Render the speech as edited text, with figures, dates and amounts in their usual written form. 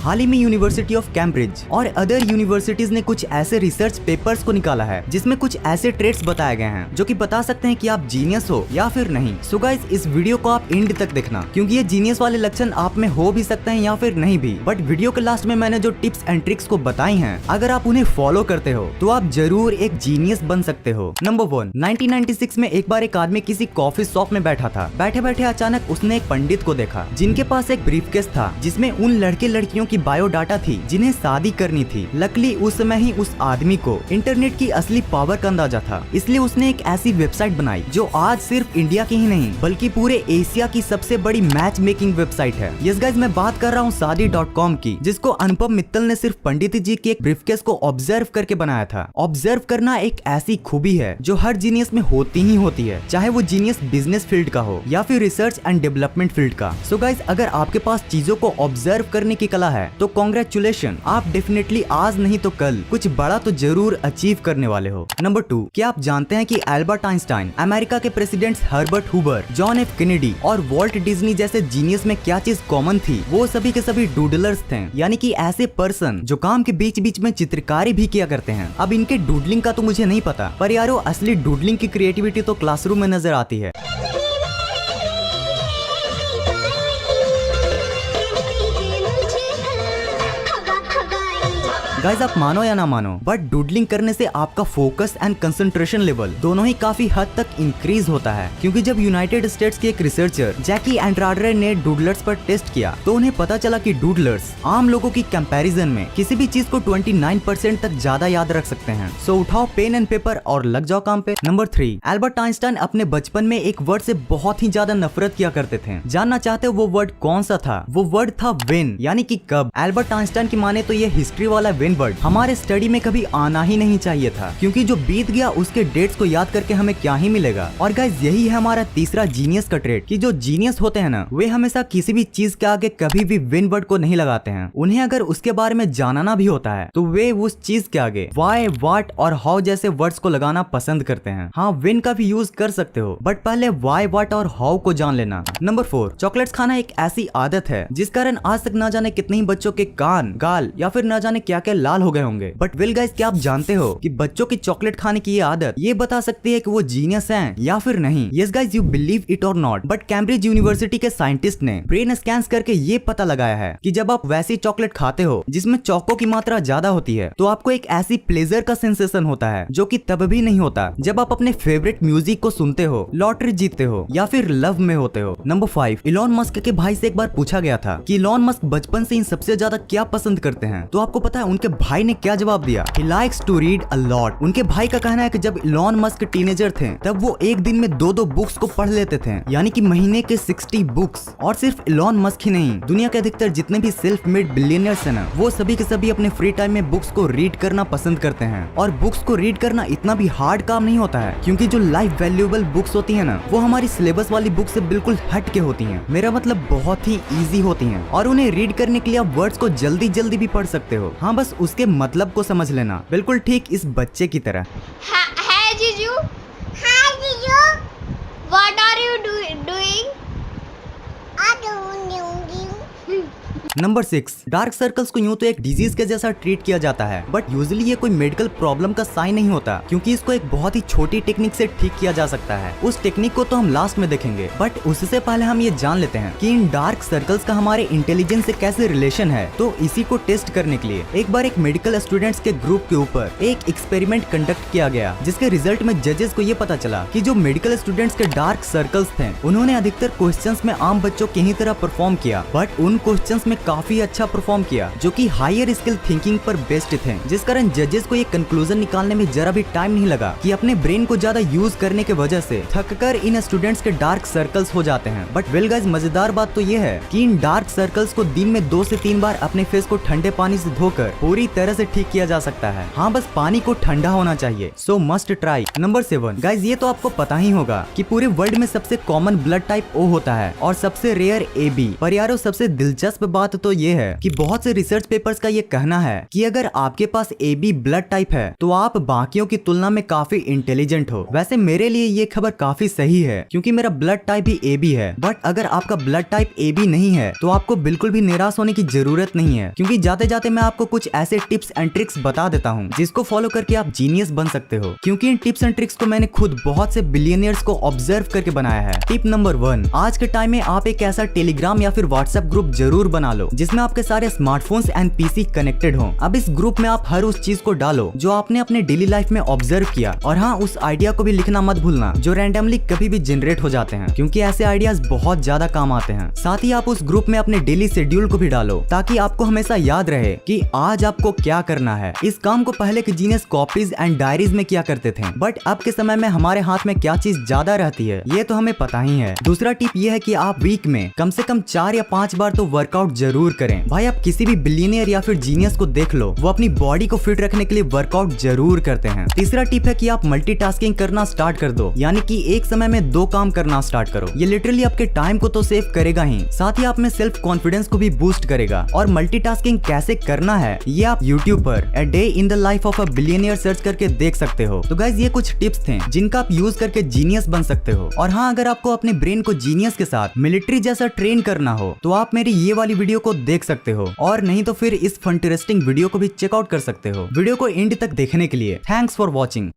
हाल ही में university of Cambridge और other universities ने कुछ ऐसे रिसर्च पेपर्स को निकाला है जिसमें कुछ ऐसे ट्रेट्स बताए गए हैं जो कि बता सकते हैं कि आप जीनियस हो या फिर नहीं। सो गाइस, इस वीडियो को आप एंड तक देखना क्योंकि ये जीनियस वाले लक्षण आप में हो भी सकते हैं या फिर नहीं भी। बट वीडियो के लास्ट में मैंने जो टिप्स एंड ट्रिक्स को बताई हैं, अगर आप उन्हें फॉलो करते हो तो आप जरूर एक जीनियस बन सकते हो। नंबर 1, 1996 में एक बार एक आदमी किसी कॉफी शॉप में बैठा था। बैठे बैठे अचानक उसने एक पंडित को देखा जिनके पास एक ब्रीफकेस था जिसमें उन लड़के लड़कियों की बायोडाटा थी जिन्हें शादी करनी थी। लकीली उस समय ही उस आदमी को इंटरनेट की असली पावर का अंदाजा था, इसलिए उसने एक ऐसी वेबसाइट बनाई जो आज सिर्फ इंडिया की ही नहीं बल्कि पूरे एशिया की सबसे बड़ी मैच मेकिंग वेबसाइट है। यस गाइस, मैं बात कर रहा हूँ शादी.com की, जिसको अनुपम मित्तल ने सिर्फ पंडित जी की एक ब्रीफकेस को ऑब्जर्व करके बनाया था। ऑब्जर्व करना एक ऐसी खूबी है जो हर जीनियस में होती ही होती है, चाहे वो जीनियस बिजनेस फील्ड का हो या फिर रिसर्च एंड डेवलपमेंट फील्ड का। सो गाइस, अगर आपके पास चीजों को ऑब्जर्व करने की कला है तो कांग्रेचुलेशन, आप डेफिनेटली आज नहीं तो कल कुछ बड़ा तो जरूर अचीव करने वाले हो। नंबर 2, क्या आप जानते हैं कि एल्बर्ट आइंस्टाइन, अमेरिका के presidents Herbert Hoover, John F Kennedy और वॉल्ट डिज्नी जैसे जीनियस में क्या चीज कॉमन थी? वो सभी के सभी डूडलर्स थे, यानी कि ऐसे पर्सन जो काम के बीच बीच में चित्रकारी भी किया करते हैं। अब इनके डूडलिंग का तो मुझे नहीं पता, पर यारो असली डूडलिंग की क्रिएटिविटी तो क्लासरूम में नजर आती है। गाइस, आप मानो या ना मानो, बट डूडलिंग करने से आपका फोकस एंड कंसंट्रेशन लेवल दोनों ही काफी हद तक इंक्रीज होता है। क्योंकि जब यूनाइटेड स्टेट्स के एक रिसर्चर जैकी एंड्राडरे ने डूडलर्स पर टेस्ट किया तो उन्हें पता चला कि डूडलर्स आम लोगों की कंपैरिजन में किसी भी चीज को 29% तक ज्यादा याद रख सकते हैं। सो उठाओ पेन एंड पेपर और लग जाओ काम पे। नंबर 3, एल्बर्ट आइंस्टाइन अपने बचपन में एक वर्ड से बहुत ही ज्यादा नफरत किया करते थे। जानना चाहते हो वो वर्ड कौन सा था? वो वर्ड था व्हेन, यानी कि कब। एल्बर्ट आइंस्टाइन की माने तो ये हिस्ट्री वाला व्हेन वर्ड हमारे स्टडी में कभी आना ही नहीं चाहिए था, क्योंकि जो बीत गया उसके डेट्स को याद करके हमें क्या ही मिलेगा। और गाइस, यही है हमारा तीसरा जीनियस का ट्रेट कि जो जीनियस होते हैं ना, वे हमेशा किसी भी चीज के आगे कभी भी व्हेन वर्ड को नहीं लगाते हैं। उन्हें अगर उसके बारे में जानना भी होता है तो वे उस चीज के आगे व्हाई, व्हाट और हाउ जैसे वर्ड्स को लगाना पसंद करते हैं। हाँ, व्हेन का भी यूज कर सकते हो, बट पहले व्हाई, व्हाट और हाउ को जान लेना। नंबर 4, चॉकलेट्स खाना एक ऐसी आदत है जिस कारण आज तक ना जाने कितने ही बच्चों के कान, गाल या फिर ना जाने क्या क्या लाल हो गए होंगे। बट वेल गाइस, क्या आप जानते हो कि बच्चों की चॉकलेट खाने की ये आदत ये बता सकती है कि वो जीनियस हैं या फिर नहीं? Yes guys, you believe it और नॉट, बट कैम्ब्रिज यूनिवर्सिटी के साइंटिस्ट ने ब्रेन स्कैन करके ये पता लगाया है कि जब आप वैसी चॉकलेट खाते हो जिसमें चौकों की मात्रा ज्यादा होती है तो आपको एक ऐसी प्लेजर का सेंसेशन होता है जो कि तब भी नहीं होता जब आप अपने फेवरेट म्यूजिक को सुनते हो, लॉटरी जीतते हो या फिर लव में होते हो। नंबर 5, इलॉन मस्क के भाई से एक बार पूछा गया था कि इलॉन मस्क बचपन से इन सबसे ज्यादा क्या पसंद करते हैं, तो आपको पता है उनके भाई ने क्या जवाब दिया? He likes to read a lot। उनके भाई का कहना है कि जब इलॉन मस्क टीनेजर थे तब वो एक दिन में 2-2 बुक्स को पढ़ लेते थे, यानी कि महीने के 60 बुक्स। और सिर्फ इलॉन मस्क ही नहीं, दुनिया के अधिकतर जितने भी सेल्फ मेड बिलियनियर्स हैं ना, वो सभी के सभी अपने फ्री टाइम में बुक्स को रीड करना पसंद करते हैं। और बुक्स को रीड करना इतना भी हार्ड काम नहीं होता है, क्योंकि जो लाइफ वैल्यूएबल बुक्स होती है ना, वो हमारी सिलेबस वाली बुक से बिल्कुल हट के होती है। मेरा मतलब बहुत ही ईजी होती है और उन्हें रीड करने के लिए आप वर्ड्स को जल्दी जल्दी भी पढ़ सकते हो। हाँ, बस उसके मतलब को समझ लेना, बिल्कुल ठीक इस बच्चे की तरह। Hi जीजू। Hi जीजू। What are you doing? Number 6, dark circles को यूं तो एक डिजीज के जैसा ट्रीट किया जाता है, बट यूजुअली ये कोई मेडिकल प्रॉब्लम का साइन नहीं होता, क्योंकि इसको एक बहुत ही छोटी टेक्निक से ठीक किया जा सकता है। उस टेक्निक को तो हम लास्ट में देखेंगे, बट उससे पहले हम ये जान लेते हैं कि इन डार्क सर्कल्स का हमारे इंटेलिजेंस से कैसे रिलेशन है। तो इसी को टेस्ट करने के लिए एक बार एक मेडिकल स्टूडेंट्स के ग्रुप के ऊपर एक एक्सपेरिमेंट कंडक्ट किया गया, जिसके रिजल्ट में जजेस को ये पता चला कि जो मेडिकल स्टूडेंट्स के डार्क सर्कल्स थे उन्होंने अधिकतर क्वेश्चंस में आम बच्चों की ही तरह परफॉर्म किया, बट उन क्वेश्चंस में काफी अच्छा परफॉर्म किया जो कि हायर स्किल थिंकिंग पर बेस्ड थे, जिस कारण जजेस को ये कंक्लूजन निकालने में जरा भी टाइम नहीं लगा कि अपने ब्रेन को ज्यादा यूज करने के वजह से थककर इन स्टूडेंट्स के डार्क सर्कल्स हो जाते हैं। बट वेल गाइस, मजेदार बात तो ये है कि इन डार्क सर्कल्स को दिन में 2 से 3 बार अपने फेस को ठंडे पानी से धोकर पूरी तरह से ठीक किया जा सकता है। हाँ, बस पानी को ठंडा होना चाहिए। सो मस्ट ट्राई। नंबर 7, गाइस, ये तो आपको पता ही होगा कि पूरे वर्ल्ड में सबसे कॉमन ब्लड टाइप O होता है और सबसे रेयर AB। पर यारो, सबसे दिलचस्प बात बात तो ये है कि बहुत से रिसर्च पेपर्स का ये कहना है कि अगर आपके पास AB ब्लड टाइप है तो आप बाकियों की तुलना में काफी इंटेलिजेंट हो। वैसे मेरे लिए ये खबर काफी सही है क्योंकि मेरा ब्लड टाइप भी AB है। बट अगर आपका ब्लड टाइप AB नहीं है तो आपको बिल्कुल भी निराश होने की जरूरत नहीं है, क्योंकि जाते जाते मैं आपको कुछ ऐसे टिप्स एंड ट्रिक्स बता देता हूँ जिसको फॉलो करके आप जीनियस बन सकते हो। क्योंकि इन टिप्स एंड ट्रिक्स को मैंने खुद बहुत से बिलियनियर्स को ऑब्जर्व करके बनाया है। टिप नंबर 1, आज के टाइम में आप एक ऐसा टेलीग्राम या फिर व्हाट्सएप ग्रुप जरूर बना लो जिसमें आपके सारे स्मार्टफोन्स एंड PC कनेक्टेड हो। अब इस ग्रुप में आप हर उस चीज को डालो जो आपने अपने डेली लाइफ में ऑब्जर्व किया, और हाँ, उस आइडिया को भी लिखना मत भूलना जो रैंडमली कभी भी जनरेट हो जाते हैं, क्योंकि ऐसे आइडियाज बहुत ज्यादा काम आते हैं। साथ ही आप उस ग्रुप में अपने डेली शेड्यूल को भी डालो ताकि आपको हमेशा याद रहे कि आज आपको क्या करना है। इस काम को पहले के जीनियस कॉपीज एंड डायरीज में किया करते थे, बट अब के समय में हमारे हाथ में क्या चीज ज्यादा रहती है ये तो हमें पता ही है। दूसरा टिप ये है कि आप वीक में कम से कम 4 या 5 बार तो वर्कआउट जरूर करें। भाई आप किसी भी बिलियनियर या फिर जीनियस को देख लो, वो अपनी बॉडी को फिट रखने के लिए वर्कआउट जरूर करते हैं। तीसरा टिप है कि आप मल्टीटास्किंग करना स्टार्ट कर दो, यानी कि एक समय में 2 काम करना स्टार्ट करो। ये लिटरली आपके टाइम को तो सेव करेगा ही, साथ ही आप में सेल्फ कॉन्फिडेंस को भी बूस्ट करेगा। और मल्टीटास्किंग कैसे करना है ये आप YouTube पर a day in the life of a billionaire search करके देख सकते हो। तो गाइस ये कुछ टिप्स थे जिनका आप यूज करके जीनियस बन सकते हो। और हाँ, अगर आपको अपने ब्रेन को जीनियस के साथ मिलिट्री जैसा ट्रेन करना हो तो आप मेरी ये वाली वीडियो को देख सकते हो, और नहीं तो फिर इस फंटरेस्टिंग वीडियो को भी चेकआउट कर सकते हो। वीडियो को एंड तक देखने के लिए थैंक्स फॉर वॉचिंग।